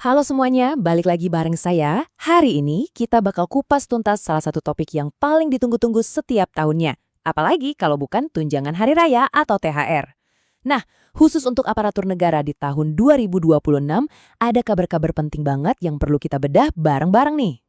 Halo semuanya, balik lagi bareng saya. Hari ini kita bakal kupas tuntas salah satu topik yang paling ditunggu-tunggu setiap tahunnya. Apalagi kalau bukan tunjangan hari raya atau THR. Nah, khusus untuk aparatur negara di tahun 2026, ada kabar-kabar penting banget yang perlu kita bedah bareng-bareng nih.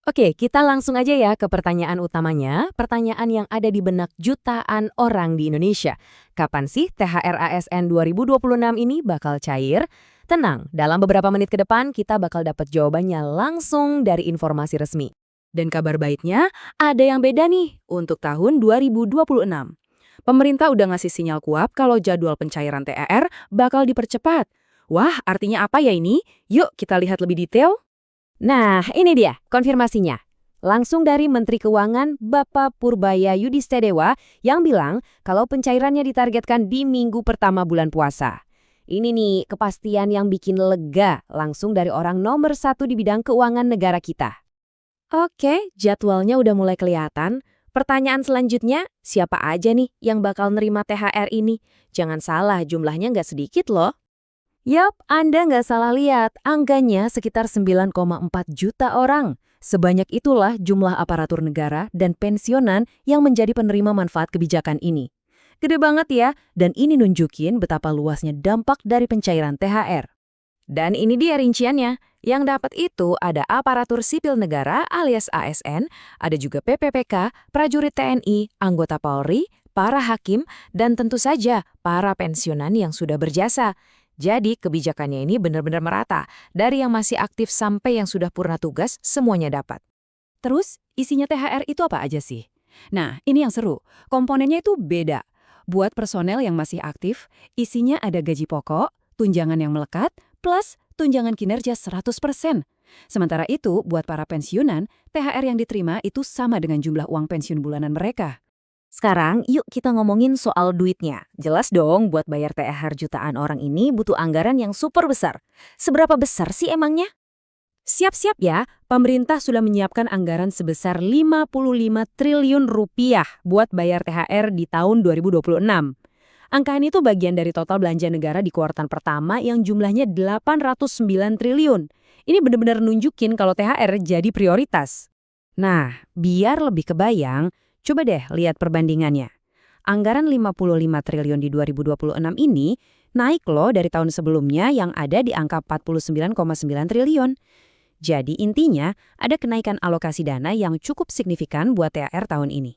Oke, kita langsung aja ya ke pertanyaan utamanya, pertanyaan yang ada di benak jutaan orang di Indonesia. Kapan sih THR ASN 2026 ini bakal cair? Tenang, dalam beberapa menit ke depan kita bakal dapat jawabannya langsung dari informasi resmi. Dan kabar baiknya, ada yang beda nih untuk tahun 2026. Pemerintah udah ngasih sinyal kuat kalau jadwal pencairan THR bakal dipercepat. Wah, artinya apa ya ini? Yuk kita lihat lebih detail. Nah, ini dia konfirmasinya. Langsung dari Menteri Keuangan Bapak Purbaya Yudistedewa yang bilang kalau pencairannya ditargetkan di minggu pertama bulan puasa. Ini nih kepastian yang bikin lega langsung dari orang nomor satu di bidang keuangan negara kita. Oke, jadwalnya udah mulai kelihatan. Pertanyaan selanjutnya, siapa aja nih yang bakal nerima THR ini? Jangan salah, jumlahnya nggak sedikit loh. Yap, Anda nggak salah lihat, angkanya sekitar 9,4 juta orang. Sebanyak itulah jumlah aparatur negara dan pensiunan yang menjadi penerima manfaat kebijakan ini. Gede banget ya, dan ini nunjukin betapa luasnya dampak dari pencairan THR. Dan ini dia rinciannya. Yang dapat itu ada aparatur sipil negara alias ASN, ada juga PPPK, prajurit TNI, anggota Polri, para hakim, dan tentu saja para pensiunan yang sudah berjasa. Jadi kebijakannya ini benar-benar merata, dari yang masih aktif sampai yang sudah purna tugas, semuanya dapat. Terus, isinya THR itu apa aja sih? Nah, ini yang seru. Komponennya itu beda. Buat personel yang masih aktif, isinya ada gaji pokok, tunjangan yang melekat, plus tunjangan kinerja 100%. Sementara itu, buat para pensiunan, THR yang diterima itu sama dengan jumlah uang pensiun bulanan mereka. Sekarang, yuk kita ngomongin soal duitnya. Jelas dong, buat bayar THR jutaan orang ini butuh anggaran yang super besar. Seberapa besar sih emangnya? Siap-siap ya, pemerintah sudah menyiapkan anggaran sebesar 55 triliun rupiah buat bayar THR di tahun 2026. Angka ini tuh bagian dari total belanja negara di kuartal pertama yang jumlahnya 809 triliun. Ini benar-benar nunjukin kalau THR jadi prioritas. Nah, biar lebih kebayang, coba deh lihat perbandingannya. Anggaran 55 triliun di 2026 ini naik loh dari tahun sebelumnya yang ada di angka 49,9 triliun. Jadi intinya ada kenaikan alokasi dana yang cukup signifikan buat THR tahun ini.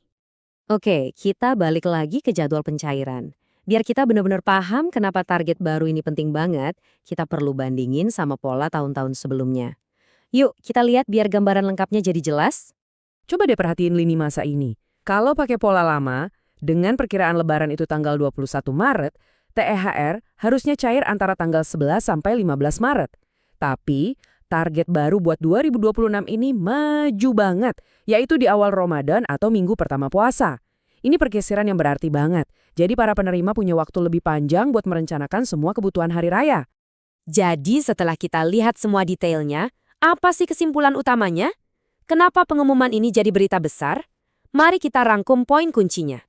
Oke, kita balik lagi ke jadwal pencairan. Biar kita benar-benar paham kenapa target baru ini penting banget, kita perlu bandingin sama pola tahun-tahun sebelumnya. Yuk, kita lihat biar gambaran lengkapnya jadi jelas. Coba deh perhatiin lini masa ini. Kalau pakai pola lama, dengan perkiraan lebaran itu tanggal 21 Maret, THR harusnya cair antara tanggal 11 sampai 15 Maret. Tapi, target baru buat 2026 ini maju banget, yaitu di awal Ramadan atau minggu pertama puasa. Ini pergeseran yang berarti banget. Jadi para penerima punya waktu lebih panjang buat merencanakan semua kebutuhan hari raya. Jadi setelah kita lihat semua detailnya, apa sih kesimpulan utamanya? Kenapa pengumuman ini jadi berita besar? Mari kita rangkum poin kuncinya.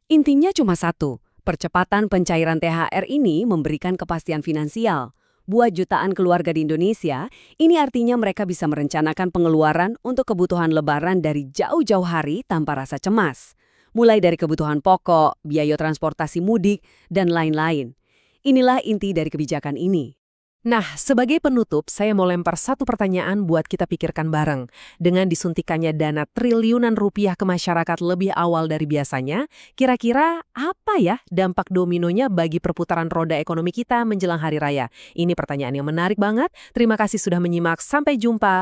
Intinya cuma satu, percepatan pencairan THR ini memberikan kepastian finansial. Buat jutaan keluarga di Indonesia, ini artinya mereka bisa merencanakan pengeluaran untuk kebutuhan lebaran dari jauh-jauh hari tanpa rasa cemas. Mulai dari kebutuhan pokok, biaya transportasi mudik, dan lain-lain. Inilah inti dari kebijakan ini. Nah, sebagai penutup, saya mau lempar satu pertanyaan buat kita pikirkan bareng. Dengan disuntikannya dana triliunan rupiah ke masyarakat lebih awal dari biasanya, kira-kira apa ya dampak dominonya bagi perputaran roda ekonomi kita menjelang hari raya? Ini pertanyaan yang menarik banget. Terima kasih sudah menyimak. Sampai jumpa.